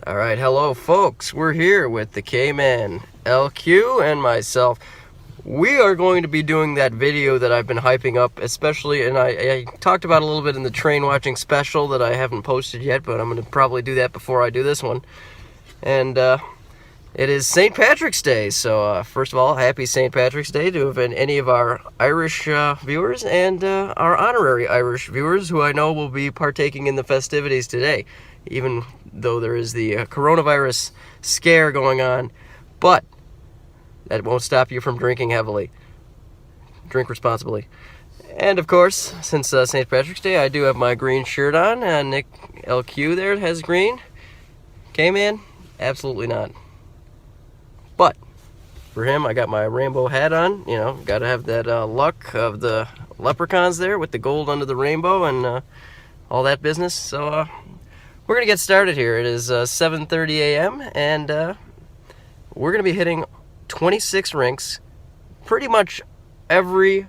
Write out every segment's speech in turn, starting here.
Alright, hello folks. We're here with the K-Man, LQ, and myself. We are going to be doing that video that I've been hyping up, especially, and I talked about a little bit in the train watching special that I haven't posted yet, but I'm going to probably do that before I do this one. And it is St. Patrick's Day, so first of all, happy St. Patrick's Day to any of our Irish viewers and our honorary Irish viewers who I know will be partaking in the festivities today, even though there is the coronavirus scare going on. But that won't stop you from drinking heavily. Drink responsibly. And of course, since St. Patrick's Day, I do have my green shirt on. Nick LQ there has green. K-Man, absolutely not. But for him, I got my rainbow hat on. You know, got to have that luck of the leprechauns there with the gold under the rainbow and all that business. So we're going to get started here. It is 7:30 a.m. and we're going to be hitting 26 rinks, pretty much every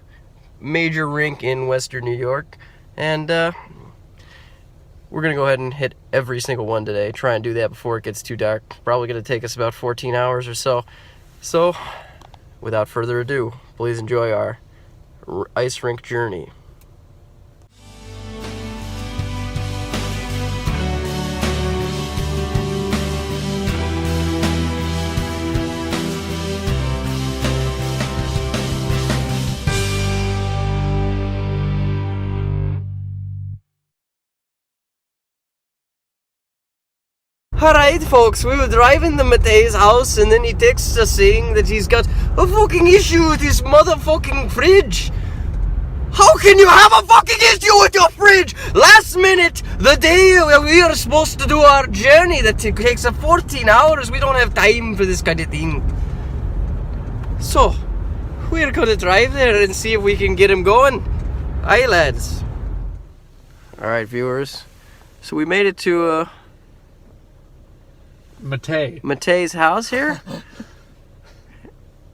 major rink in Western New York, and we're going to go ahead and hit every single one today. Try and do that before it gets too dark. Probably going to take us about 14 hours or so. So, without further ado, please enjoy our ice rink journey. Alright folks, we were driving to Matei's house and then he texts us saying that he's got a fucking issue with his motherfucking fridge. How can you have a fucking issue with your fridge? Last minute, the day we are supposed to do our journey that takes 14 hours, we don't have time for this kind of thing. So, we're gonna drive there and see if we can get him going. Aye lads. Alright viewers, so we made it to Matei's house here,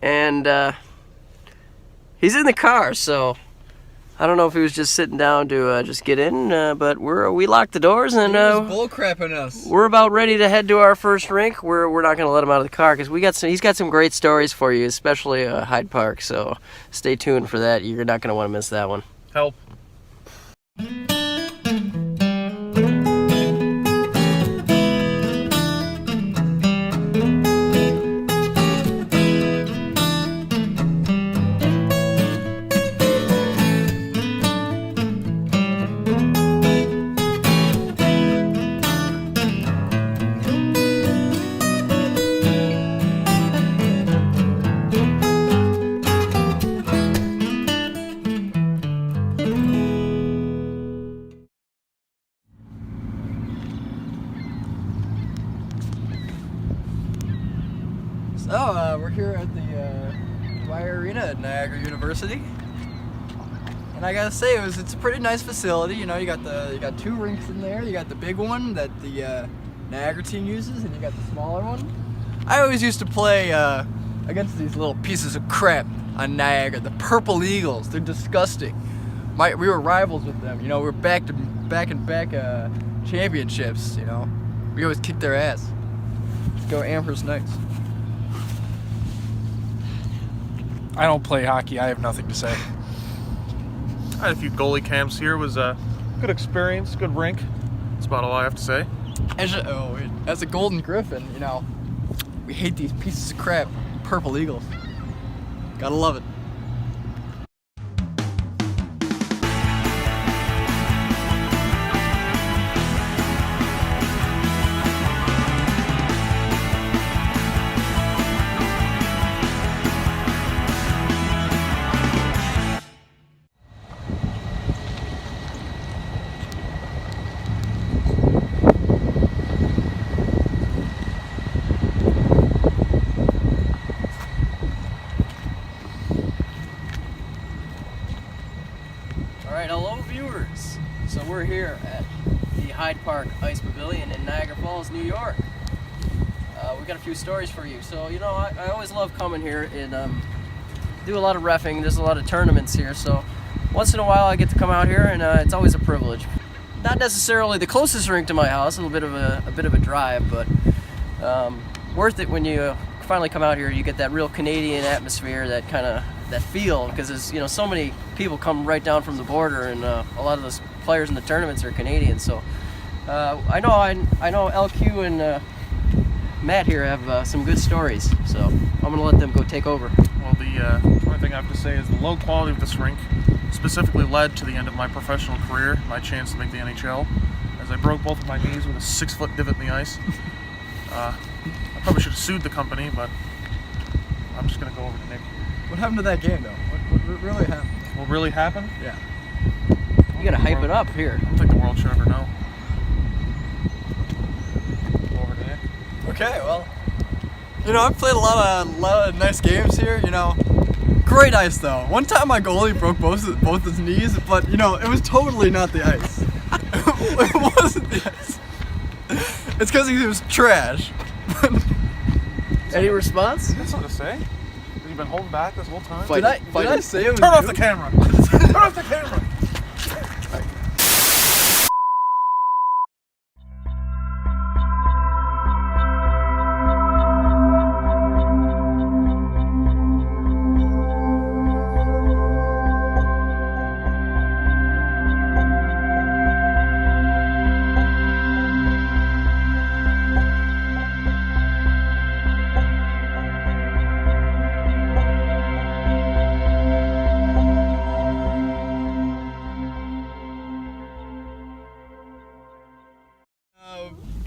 and he's in the car, so I don't know if he was just sitting down to just get in, but we locked the doors and bullcrapping us. We're about ready to head to our first rink. We're not gonna let him out of the car because he's got some great stories for you, especially Hyde Park. So stay tuned for that. You're not gonna want to miss that one. Help. So, we're here at the Dwyer Arena at Niagara University, and I gotta say it's a pretty nice facility. You know, you got two rinks in there. You got the big one that the Niagara team uses, and you got the smaller one. I always used to play against these little pieces of crap on Niagara, the Purple Eagles. They're disgusting. We were rivals with them. You know, we were back championships. You know, we always kicked their ass. Let's go Amherst Knights. I don't play hockey. I have nothing to say. I had a few goalie camps here. It was a good experience, good rink. That's about all I have to say. As a Golden Griffin, you know, we hate these pieces of crap, Purple Eagles. Gotta love it. Hello viewers. So we're here at the Hyde Park Ice Pavilion in Niagara Falls, New York. We got a few stories for you. So, you know, I always love coming here and do a lot of reffing. There's a lot of tournaments here, so once in a while I get to come out here, and it's always a privilege. not necessarily the closest rink to my house, a bit of a drive, but worth it when you finally come out here. You get that real Canadian atmosphere, that feel, because there's, you know, so many people come right down from the border, and a lot of those players in the tournaments are Canadian. So I know LQ and Matt here have some good stories, so I'm gonna let them go take over. Well, the only thing I have to say is the low quality of this rink specifically led to the end of my professional career, my chance to make the NHL, as I broke both of my knees with a 6-foot divot in the ice. I probably should have sued the company, but I'm just gonna go over to Nick. What happened to that game, though? What really happened? What really happened? Yeah. You gotta hype it up here. I don't think the world should ever know. Go over to Nick. Okay, well, you know, I've played a lot of nice games here, you know. Great ice, though. One time my goalie broke both his knees, but, you know, it was totally not the ice. It wasn't the ice. It's because he was trash. Any response? That's not to say. Have you been holding back this whole time? Did I say it was Turn off you? the camera! Turn off the camera!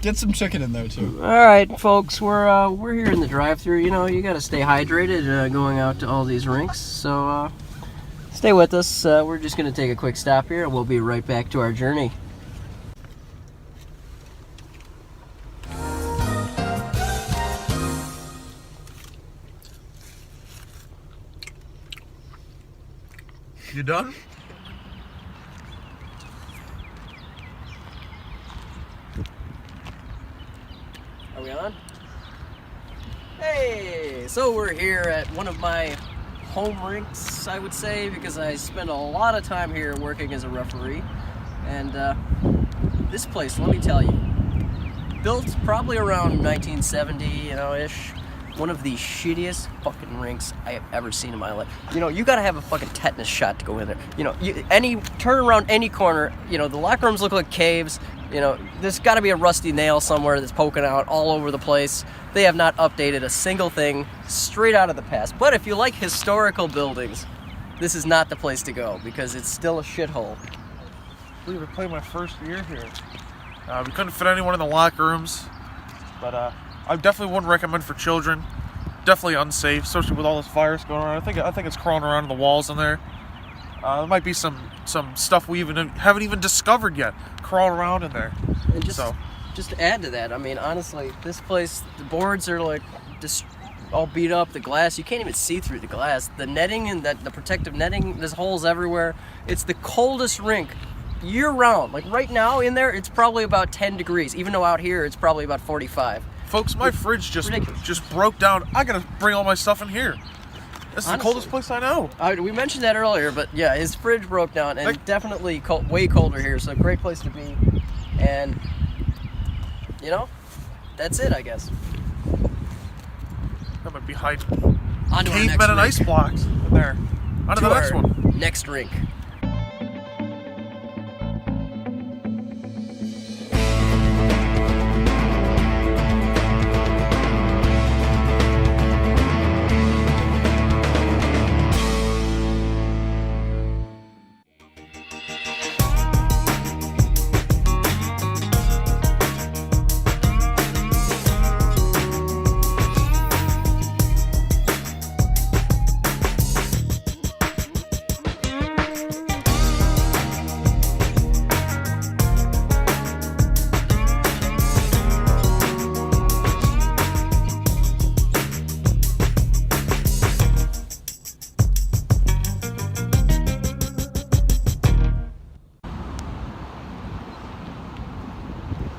Get some chicken in there too. All right, folks, we're here in the drive-thru. You know, you got to stay hydrated going out to all these rinks. So stay with us. We're just gonna take a quick stop here, and we'll be right back to our journey. You done? Are we on? Hey, so we're here at one of my home rinks, I would say, because I spend a lot of time here working as a referee. And this place, let me tell you, built probably around 1970, you know, ish. One of the shittiest fucking rinks I have ever seen in my life. You know, you gotta have a fucking tetanus shot to go in there. You know, turn around any corner, you know, the locker rooms look like caves. You know, there's gotta be a rusty nail somewhere that's poking out all over the place. They have not updated a single thing, straight out of the past. But if you like historical buildings, this is not the place to go, because it's still a shithole. I believe I played my first year here. We couldn't fit anyone in the locker rooms, but I definitely wouldn't recommend for children. Definitely unsafe, especially with all this virus going on. I think it's crawling around in the walls in there. There might be some stuff we haven't even discovered yet crawling around in there. And just to add to that, I mean, honestly, this place, the boards are like just all beat up. The glass, you can't even see through the glass. The netting and the protective netting, there's holes everywhere. It's the coldest rink year round. Like right now in there, it's probably about 10 degrees, even though out here it's probably about 45. Folks, my fridge just broke down. I gotta bring all my stuff in here. This is the coldest place I know. We mentioned that earlier, but yeah, his fridge broke down, and definitely way colder here, so great place to be. And, you know, that's it, I guess. I might be hiding On to our next cavemen and rink. ice blocks in there. On to the next one. Next rink.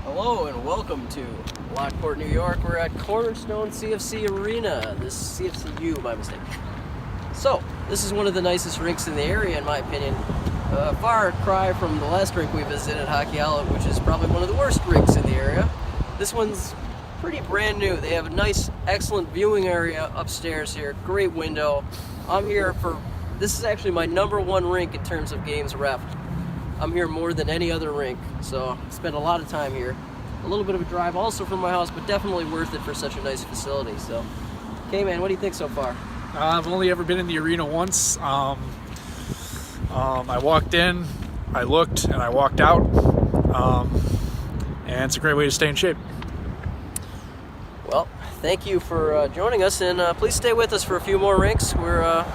Hello and welcome to Lockport, New York. We're at Cornerstone CFC Arena. This CFCU, my mistake. So, this is one of the nicest rinks in the area, in my opinion. far cry from the last rink we visited, Hockey Outlet, which is probably one of the worst rinks in the area. This one's pretty brand new. They have a nice, excellent viewing area upstairs here. Great window. I'm here for, this is actually my #1 rink in terms of games ref. I'm here more than any other rink, so I spend a lot of time here. A little bit of a drive also from my house, but definitely worth it for such a nice facility. So, okay, man, what do you think so far? I've only ever been in the arena once. I walked in, I looked, and I walked out. And it's a great way to stay in shape. Well, thank you for joining us, and please stay with us for a few more rinks. We're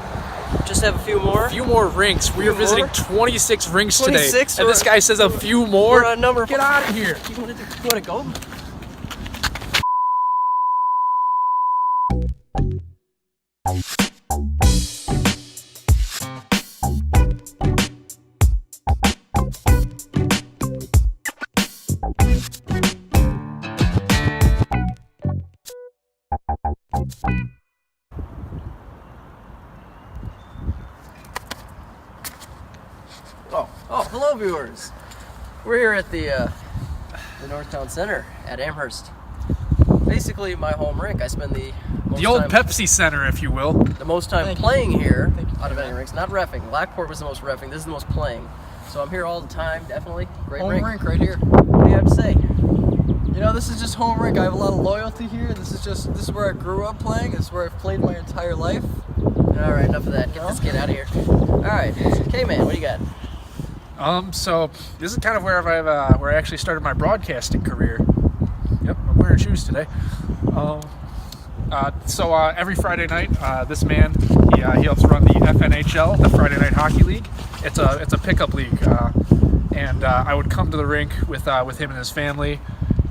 just have a few more. A few more rinks. We are visiting 26 rinks 26, today. And this guy says a few more. We're on number. Get out of here. You want to go? Oh, hello viewers. We're here at the Northtown Center at Amherst. Basically my home rink. I spend the old Pepsi Center, if you will. The most time playing here out of any rinks. Not reffing. Lockport was the most reffing. This is the most playing. So I'm here all the time, definitely. Great Home rink right here. What do you have to say? You know, this is just home rink. I have a lot of loyalty here. This is where I grew up playing. This is where I've played my entire life. Alright, enough of that. Get this kid out of here. Alright. Okay, man, what do you got? So this is kind of where I actually started my broadcasting career. Yep, I'm wearing shoes today. So every Friday night, this man he helps run the FNHL, the Friday Night Hockey League. It's a pickup league, and I would come to the rink with him and his family,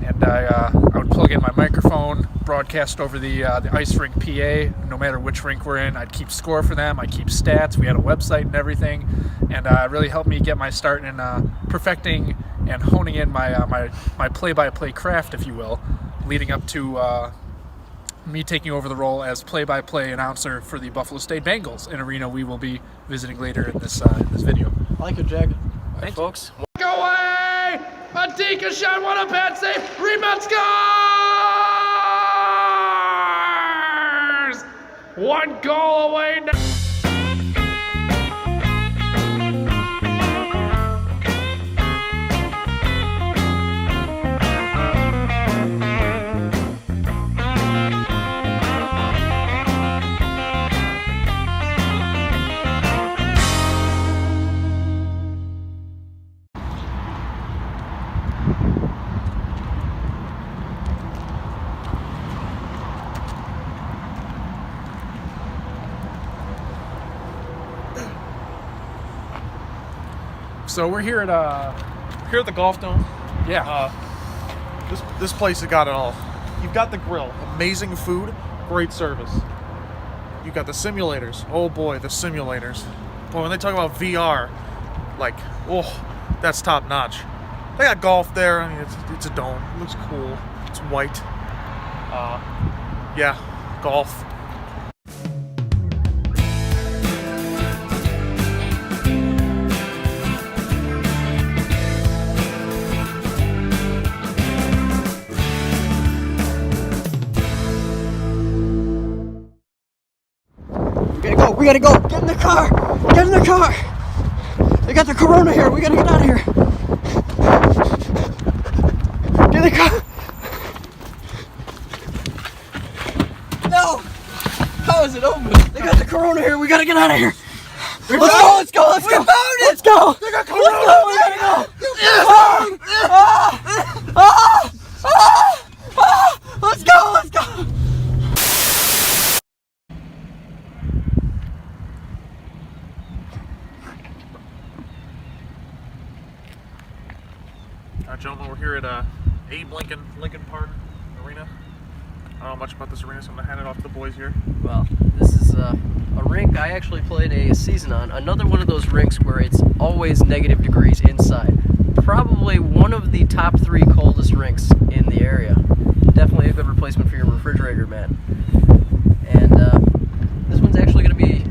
and I would plug in my microphone, broadcast over the ice rink PA. No matter which rink we're in, I'd keep score for them. I'd keep stats. We had a website and everything, and it really helped me get my start in perfecting and honing in my play-by-play craft, if you will, leading up to me taking over the role as play-by-play announcer for the Buffalo State Bengals, an arena we will be visiting later in this video. I like your jacket. Alright, folks. Go away! Adika shot, what a bad save! Rebound scores! 1 goal away now. So we're here at the Golf Dome. Yeah. This place has got it all. You've got the grill, amazing food, great service. You've got the simulators. Oh boy, the simulators. Boy, when they talk about VR, like, oh, that's top notch. They got golf there. I mean, it's a dome. It looks cool. It's white. Yeah, golf. We gotta go. Get in the car. Get in the car. They got the corona here. We gotta get out of here. Get in the car. No. How is it open? They got the corona here. We gotta get out of here. Let's go. We found it. Let's go. They got corona. Let's go. We gotta go. Let's go. Let's go. Gentlemen, we're here at Abe Lincoln Park Arena. I don't know much about this arena, so I'm going to hand it off to the boys here. Well, this is a rink I actually played a season on. Another one of those rinks where it's always negative degrees inside. Probably one of the top 3 coldest rinks in the area. Definitely a good replacement for your refrigerator, man. And this one's actually going to be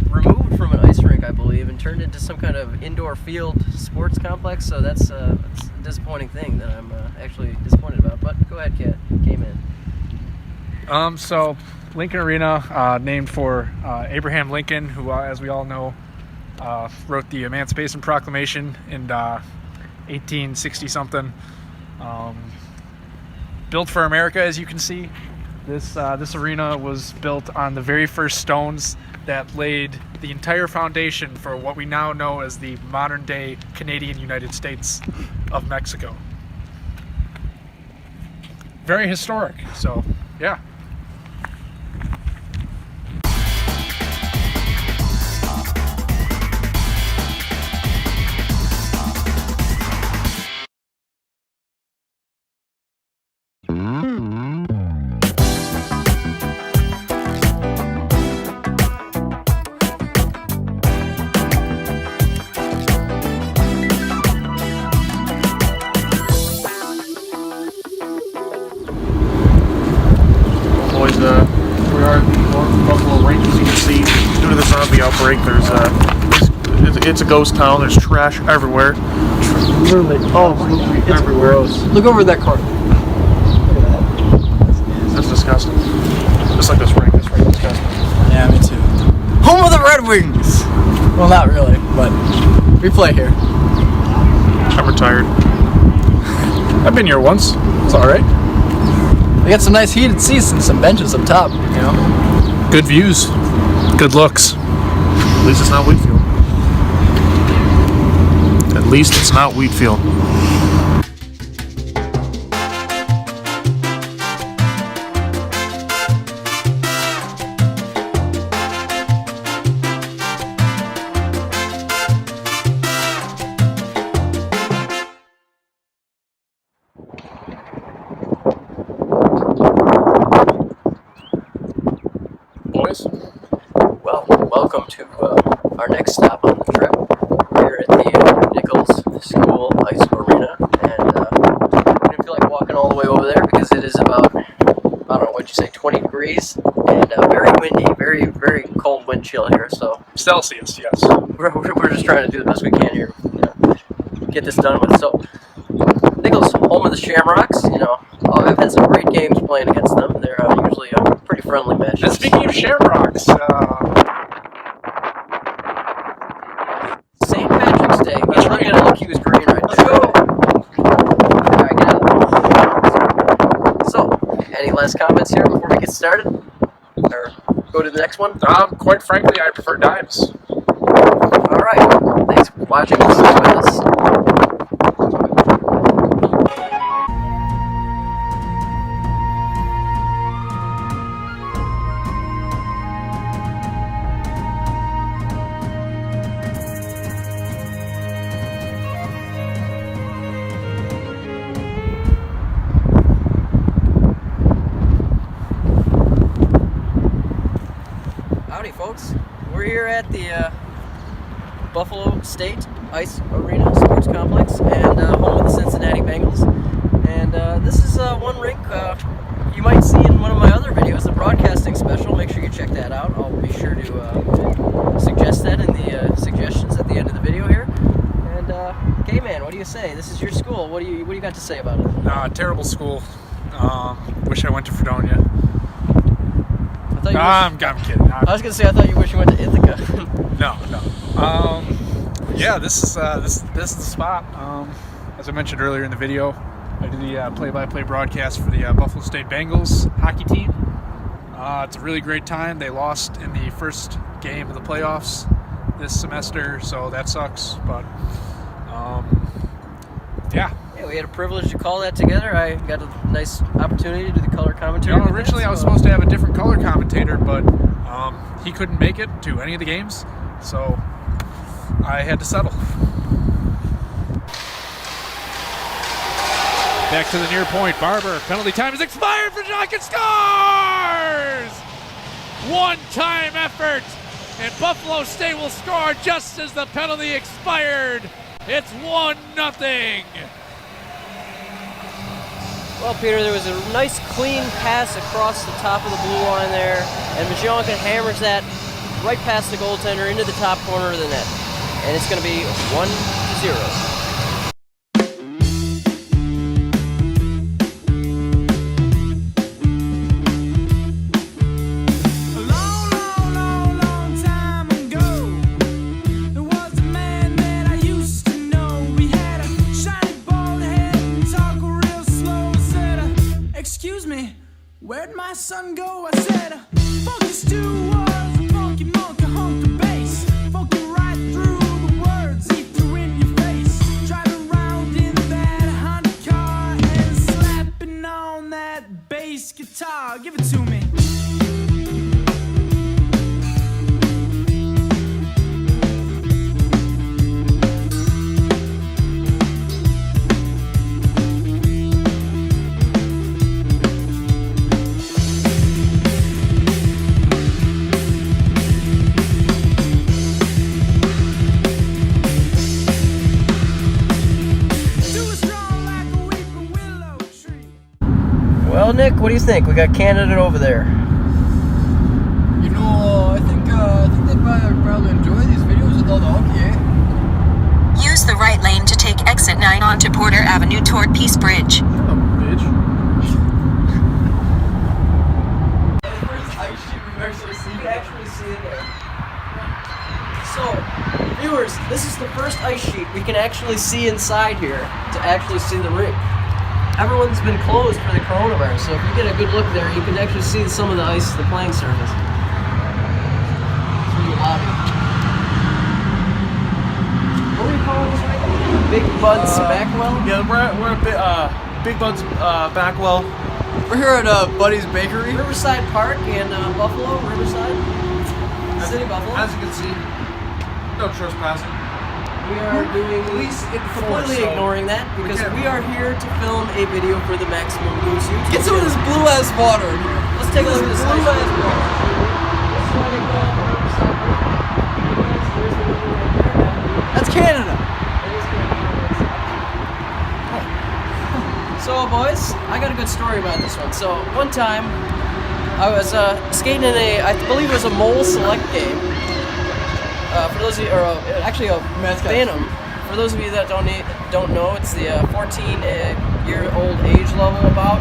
removed from an ice rink, I believe, and turned into some kind of indoor field sports complex, so that's a disappointing thing that I'm actually disappointed about. But go ahead, K-Man. So Lincoln Arena, named for Abraham Lincoln, who, as we all know, wrote the Emancipation Proclamation in 1860-something. Built for America, as you can see. This arena was built on the very first stones that laid the entire foundation for what we now know as the modern-day Canadian United States of Mexico. Very historic, so yeah. We are at the North Buffalo Rink, as you can see. Due to the zombie outbreak, it's a ghost town. There's trash everywhere. Literally, It's everywhere. gross. Look over that corner. Look at that. That's disgusting. Just like this rink. This rink is disgusting. Yeah, me too. Home of the Red Wings! Well, not really, but we play here. I'm retired. I've been here once. It's all right. We got some nice heated seats and some benches up top, you know? Good views. Good looks. At least it's not Wheatfield. At least it's not Wheatfield. Boys? Well, welcome to our next stop on the trip. We're at the Nichols School Ice Arena, and we didn't feel like walking all the way over there because it is about, I don't know, what'd you say, 20 degrees, and very windy, very, very cold wind chill here, so Celsius, yes. we're just trying to do the best we can here, you know, get this done with. So, Nichols, home of the Shamrocks, you know, I've had some great games playing against them. They're usually pretty friendly matches. And speaking of Shamrocks, St. Patrick's Day. He's looking at LQ's green right Let's there. go! Alright, get out. So, any last comments here before we get started? Or go to the next one? quite frankly, I prefer dimes. Alright, thanks for watching and sticking with us. Howdy, folks. We're here at the Buffalo State Ice Arena Sports Complex and home of the Cincinnati Bengals. And this is one rink you might see in one of my other videos, the broadcasting special. Make sure you check that out. I'll be sure to suggest that in the suggestions at the end of the video here. And K-Man, what do you say? This is your school. What do you got to say about it? Terrible school. Wish I went to Fredonia. I'm kidding. I was gonna say I thought you wish you went to Ithaca. No. Yeah, this is the spot. As I mentioned earlier in the video, I did the play-by-play broadcast for the Buffalo State Bengals hockey team. It's a really great time. They lost in the first game of the playoffs this semester, so that sucks. But yeah. Yeah, we had a privilege to call that together. I got a nice opportunity to do the color commentary. You know, originally I was supposed to have a different color commentator, but he couldn't make it to any of the games, so I had to settle. Back to the near point. Barber, penalty time is expired for Jock and scores! One-time effort, and Buffalo State will score just as the penalty expired. It's 1-0. Well, Peter, there was a nice clean pass across the top of the blue line there, and Majonka hammers that right past the goaltender into the top corner of the net. and it's going to be 1-0. Where'd my son go? I said, funky stew was funky monkey honk the bass. Funky right through the words he threw in your face. Driving around in that Honda car and slapping on that bass guitar. Give it to me. Well, Nick, what do you think? We got Canada over there. You know, I think they'd probably enjoy these videos with all the hockey, eh? Use the right lane to take exit 9 onto Porter Avenue toward Peace Bridge. Son of a bitch. You can actually see it there. So, viewers, this is the first ice sheet we can actually see inside here to actually see the rink. Everyone's been closed for the coronavirus, so if you get a good look there, you can actually see some of the ice, the playing surface. Through the lobby. What do you call this rink? Big Bud's Backwell? Yeah, we're at Big Bud's Backwell. We're here at Buddy's Bakery. Riverside Park in Buffalo, Riverside, City Buffalo. As you can see, no trespassing. We are doing completely ignoring that because we are here to film a video for the MaximumGoose YouTube. Get some of this blue ass water in here. Let's take a look at this blue ass water. That's Canada. So, boys, I got a good story about this one. So, one time, I was skating in I believe it was a mole select game. For those of you, or actually a Phantom. For those of you that don't know, it's the 14-year-old age level about.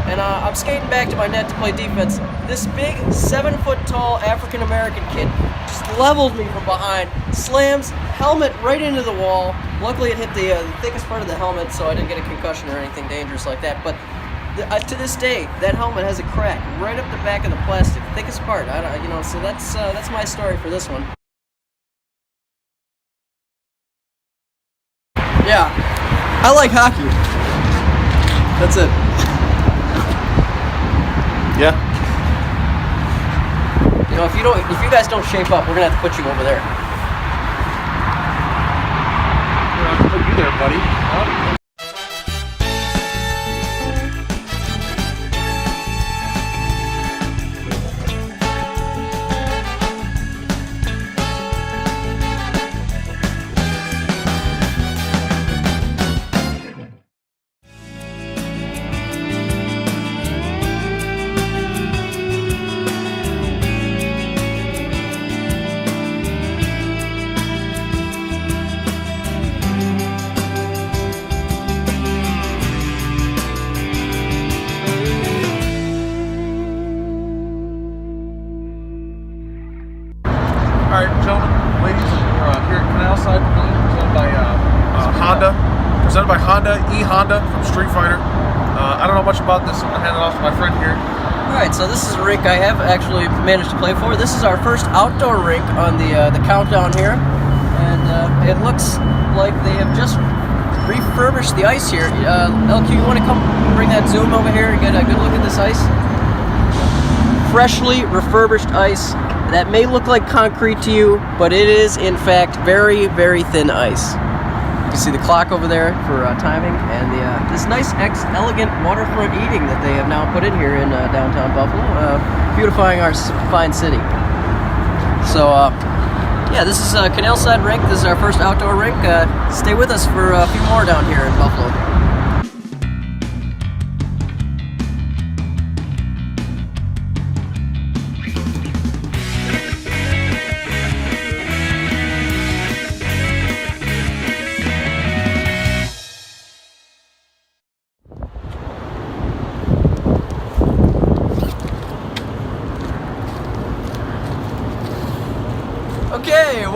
And I'm skating back to my net to play defense. This big 7-foot-tall African-American kid just leveled me from behind, slams helmet right into the wall. Luckily, it hit the thickest part of the helmet, so I didn't get a concussion or anything dangerous like that. But to this day, that helmet has a crack right up the back of the plastic, thickest part. So that's my story for this one. Yeah, I like hockey. That's it. Yeah. You know, if you guys don't shape up, we're gonna have to put you over there. Put you there, buddy. Huh? All right, gentlemen, ladies, we're here at Canal Side Pavilion, presented by Honda, E-Honda from Street Fighter. I don't know much about this, so I'm gonna hand it off to my friend here. Alright, so this is a rink I have actually managed to play for. This is our first outdoor rink on the countdown here. And it looks like they have just refurbished the ice here. LQ, you want to come bring that zoom over here and get a good look at this ice? Freshly refurbished ice. That may look like concrete to you, but it is in fact very, very thin ice. You can see the clock over there for timing, and this nice, elegant waterfront eating that they have now put in here in downtown Buffalo, beautifying our fine city. So, yeah, this is Canal Side Rink. This is our first outdoor rink. Stay with us for a few more down here in Buffalo.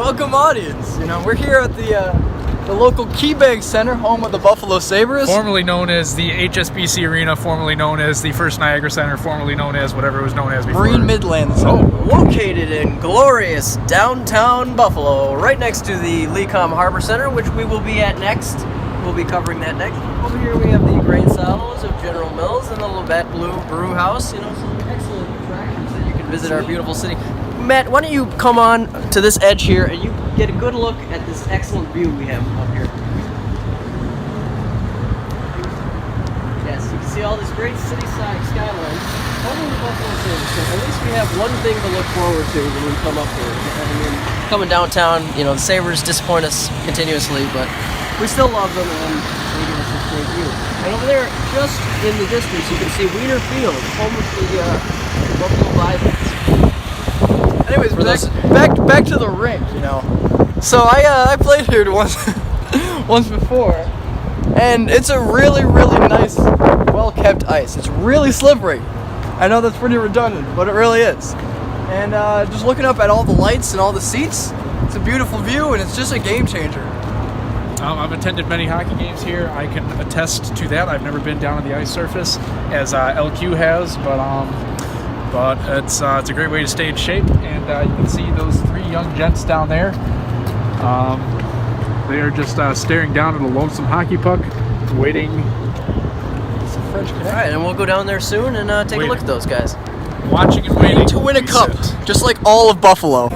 welcome audience. You know, we're here at the local Key Center, home of the Buffalo Sabres. Formerly known as the HSBC Arena, formerly known as the First Niagara Center, formerly known as whatever it was known as before. Marine Midlands. Located in glorious downtown Buffalo, right next to the Lecom Harbor Center, which we will be at next. We'll be covering that next. Over here we have the grain silos of General Mills and the Labatt Blue Brew House. You know, some excellent attractions that you can visit our beautiful city. Matt, why don't you come on to this edge here and you get a good look at this excellent view we have up here. Yes, you can see all this great city-side skyline. Only the Buffalo Sabres, so at least we have one thing to look forward to when we come up here. I mean, coming downtown, you know, the Sabres disappoint us continuously, but we still love them and they give us this great view. And over there, just in the distance, you can see Wiener Field, home of the Buffalo Bisons. Anyways, back to the rink, you know. So I played here once once before, and it's a really nice, well-kept ice. It's really slippery. I know that's pretty redundant, but it really is. And just looking up at all the lights and all the seats, it's a beautiful view, and it's just a game changer. I've attended many hockey games here. I can attest to that. I've never been down on the ice surface as LQ has, but it's a great way to stay in shape. And you can see those three young gents down there. They are just staring down at a lonesome hockey puck, waiting. Some French Connection. All right, and we'll go down there soon and take a look at those guys. Watching and waiting To win a be cup, set. just like all of Buffalo.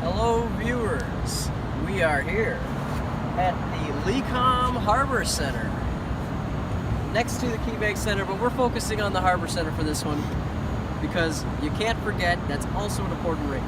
Hello, viewers. We are here at the Lecom Harbor Center, next to the Key Center, but we're focusing on the Harbor Center for this one because you can't forget that's also an important rink.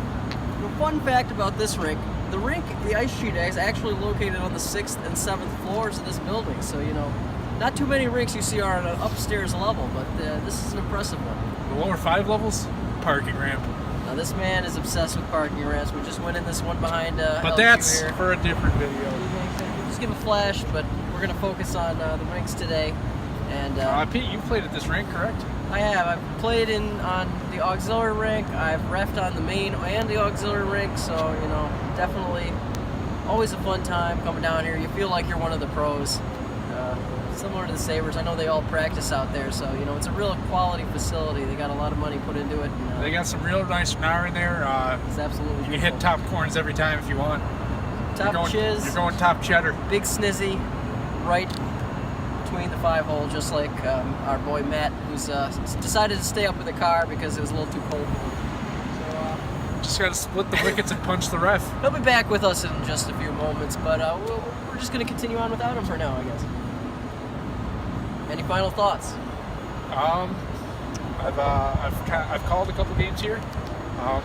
The fun fact about this rink, the ice sheet is actually located on the 6th and 7th floors of this building, so you know, not too many rinks you see are on an upstairs level, but this is an impressive one. The lower 5 levels, parking ramp. Now this man is obsessed with parking ramps. We just went in this one behind But LQ that's here. for a different video. Just give a flash, but we're going to focus on the rinks today. And Pete, you played at this rink, correct? I have. I've played on the auxiliary rink. I've reffed on the main and the auxiliary rink. So, you know, definitely always a fun time coming down here. You feel like you're one of the pros. Similar to the Sabres. I know they all practice out there. So, you know, it's a real quality facility. They got a lot of money put into it. And, They got some real nice gnar in there. it's absolutely You can beautiful. hit top corners every time if you want. Top chiz. You're going top cheddar. Big snizzy right between the 5-hole, just like our boy Matt, who's decided to stay up in the car because it was a little too cold for him. So Just got to split the wickets and punch the ref. he'll be back with us in just a few moments, but we're just going to continue on without him for now, I guess. Any final thoughts? I've called a couple games here.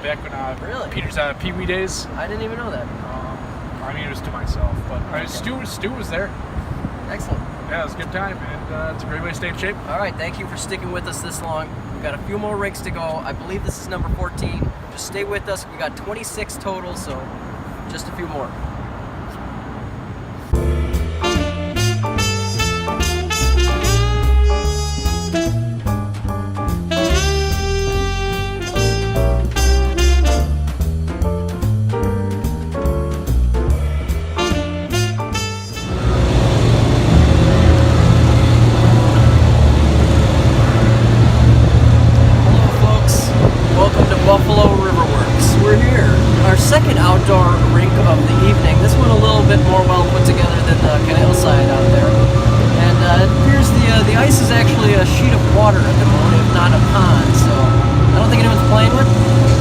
Back when Really? Peter's Pee Wee days. I didn't even know that. I mean, it was to myself, but Stu was there. Excellent. Yeah, it was a good time, and it's a great way to stay in shape. All right, thank you for sticking with us this long. We've got a few more rinks to go. I believe this is number 14. Just stay with us. We got 26 total, so just a few more. Buffalo Riverworks. We're here, our second outdoor rink of the evening. This one a little bit more well put together than the canal side out there. And it appears the ice is actually a sheet of water at the moment, if not a pond. So I don't think anyone's playing with.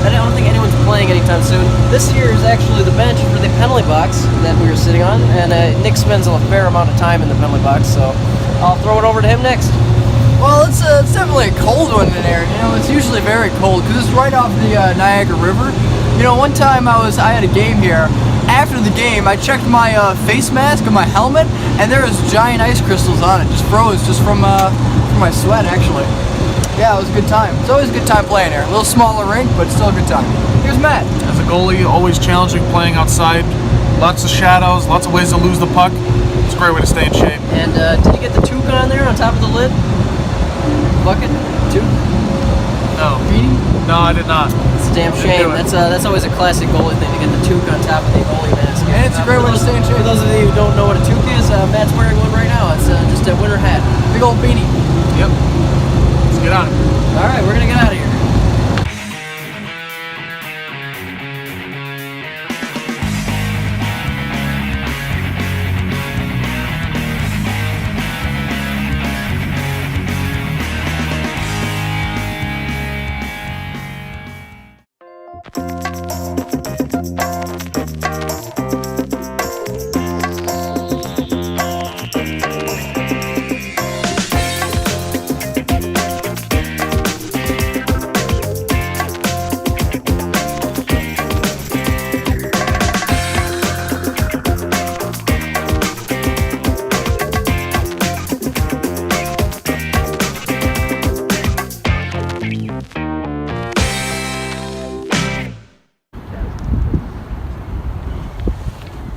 I don't think anyone's playing anytime soon. This here is actually the bench for the penalty box that we were sitting on, and Nick spends a fair amount of time in the penalty box. So I'll throw it over to him next. Well, it's definitely a cold one in there. You know, it's usually very cold because it's right off the Niagara River. You know, one time I had a game here. After the game, I checked my face mask and my helmet, and there was giant ice crystals on it. Just froze, just from my sweat, actually. Yeah, it was a good time. It's always a good time playing here. A little smaller rink, but still a good time. Here's Matt. As a goalie, always challenging playing outside. Lots of shadows, lots of ways to lose the puck. It's a great way to stay in shape. And did you get the toque on there on top of the lid? Bucket? Toque? No. Beanie? No, I did not. It's a damn shame. That's always a classic goalie thing, to get the toque on top of the goalie mask. And it's a great way to stay in shape. For those of you who don't know what a toque is, Matt's wearing one right now. It's just a winter hat. Big old beanie. Yep. Let's get on it. All right, we're gonna get out of here.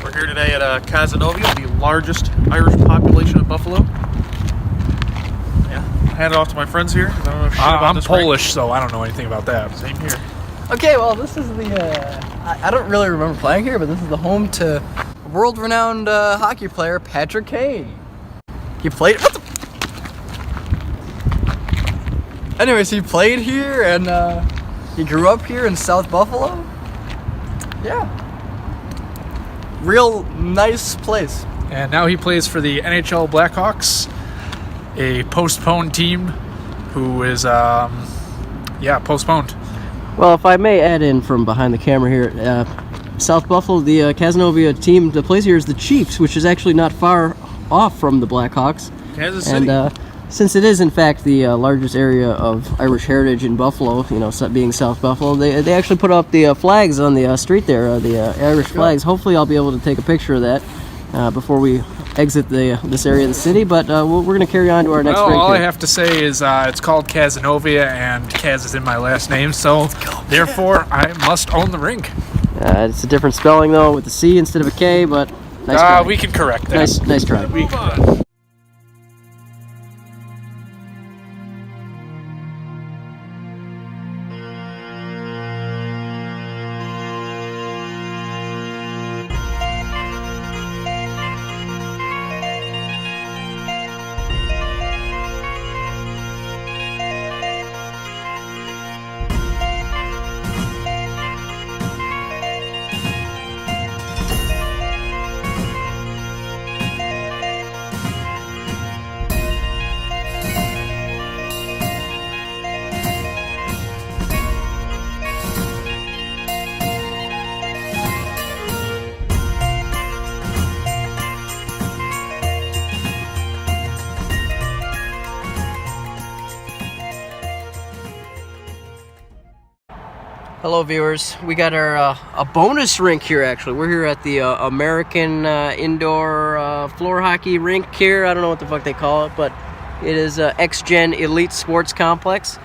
We're here today at Cazenovia, the largest Irish population in Buffalo. Yeah. Hand it off to my friends here. 'Cause I don't know shit about I'm this rink. Polish, so I don't know anything about that. Same here. Okay, well, this is the, I don't really remember playing here, but this is the home to world-renowned hockey player Patrick Kane. He played, what the? Anyways, he played here, and he grew up here in South Buffalo. Yeah. Real nice place. And now he plays for the NHL Blackhawks, a postponed team who is, postponed. Well, if I may add in from behind the camera here, South Buffalo, the Cazenovia team that plays here is the Chiefs, which is actually not far off from the Blackhawks. Kansas City. And since it is, in fact, the largest area of Irish heritage in Buffalo, you know, being South Buffalo, they actually put up the flags on the street there, the Irish flags. Hopefully I'll be able to take a picture of that before we exit this area of the city, but we're going to carry on to our next Well, break all here. I have to say is it's called Cazenovia, and Kaz is in my last name, so therefore I must own the rink. It's a different spelling, though, with a C instead of a K, but nice try. We can correct that. Nice try. We can correct that. Hello, viewers. We got our a bonus rink here. Actually, we're here at the American indoor floor hockey rink here. I don't know what the fuck they call it, but it is X-Gen Elite Sports Complex.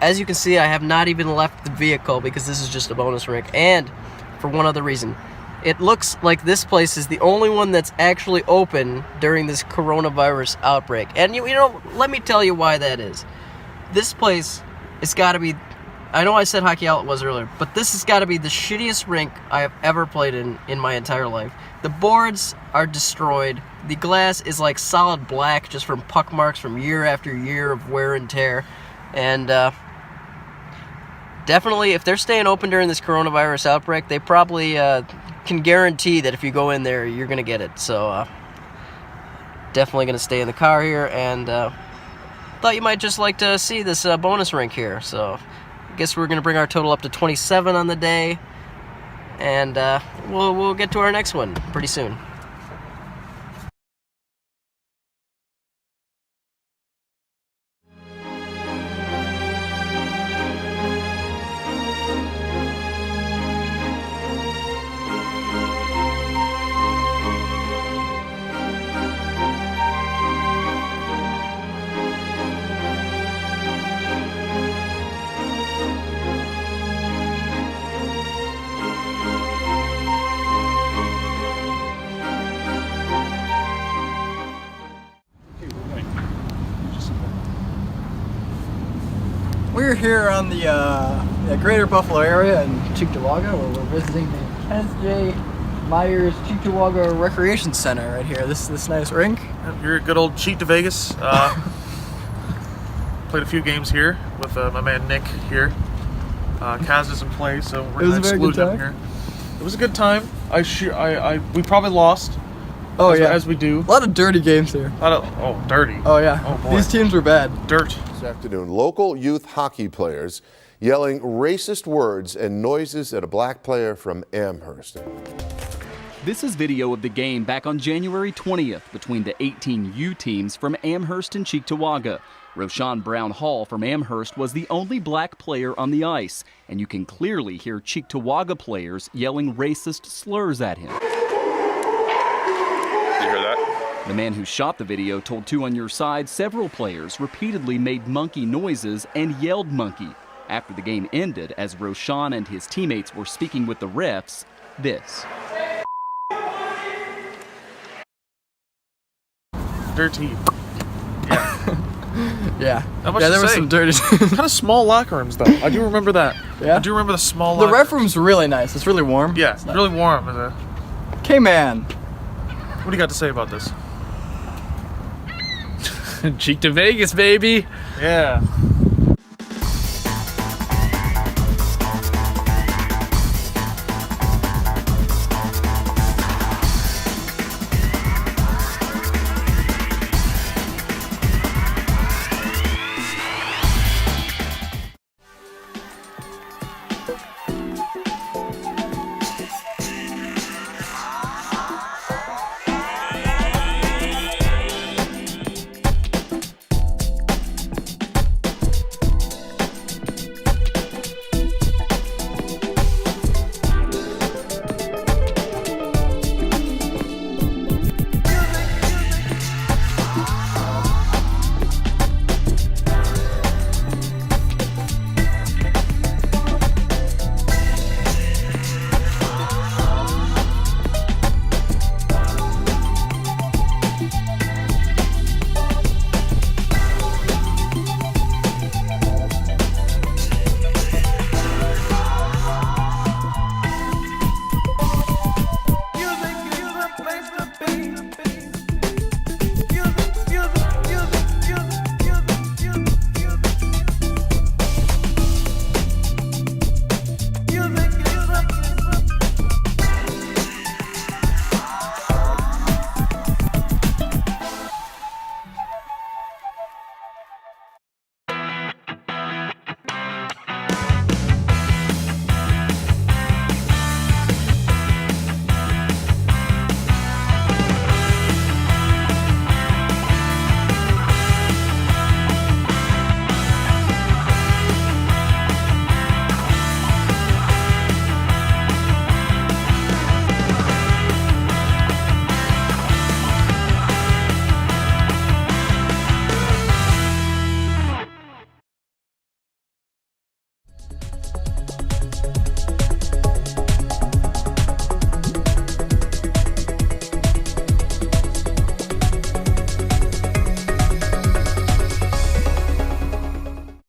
As you can see, I have not even left the vehicle because this is just a bonus rink, and for one other reason. It looks like this place is the only one that's actually open during this coronavirus outbreak. And you know, let me tell you why that is. This place has got to be, I know I said Hockey Outlet was earlier, but this has got to be the shittiest rink I have ever played in my entire life. The boards are destroyed. The glass is like solid black just from puck marks from year after year of wear and tear. And definitely, if they're staying open during this coronavirus outbreak, they probably can guarantee that if you go in there, you're going to get it. So definitely going to stay in the car here, and thought you might just like to see this bonus rink here. So I guess we're going to bring our total up to 27 on the day, and we'll get to our next one pretty soon. We're here on the Greater Buffalo area in Cheektowaga, where we're visiting the Kenneth J. Myers Cheektowaga Recreation Center right here. This nice rink. You're at good old Cheek to Vegas. Played a few games here with my man Nick here. Kaz doesn't play, so we're It was gonna a very exclude good him here. It was a good time. We probably lost. Oh as, yeah, as we do. A lot of dirty games here. Dirty. Oh yeah. Oh boy. These teams were bad. Dirt. This afternoon, local youth hockey players yelling racist words and noises at a black player from Amherst. This is video of the game back on January 20th between the 18U teams from Amherst and Cheektowaga. Roshan Brown Hall from Amherst was the only black player on the ice, and you can clearly hear Cheektowaga players yelling racist slurs at him. You hear that? The man who shot the video told Two on Your Side several players repeatedly made monkey noises and yelled monkey. After the game ended, as Roshan and his teammates were speaking with the refs, this. Dirty. Yeah. Not much Yeah, to there was say. some dirty. Kind of small locker rooms though. I do remember that. Yeah? I do remember the small The locker ref room's really nice. It's really warm. Yeah, It's nice. really warm. K-Man. What do you got to say about this? Cheek to Vegas, baby. Yeah.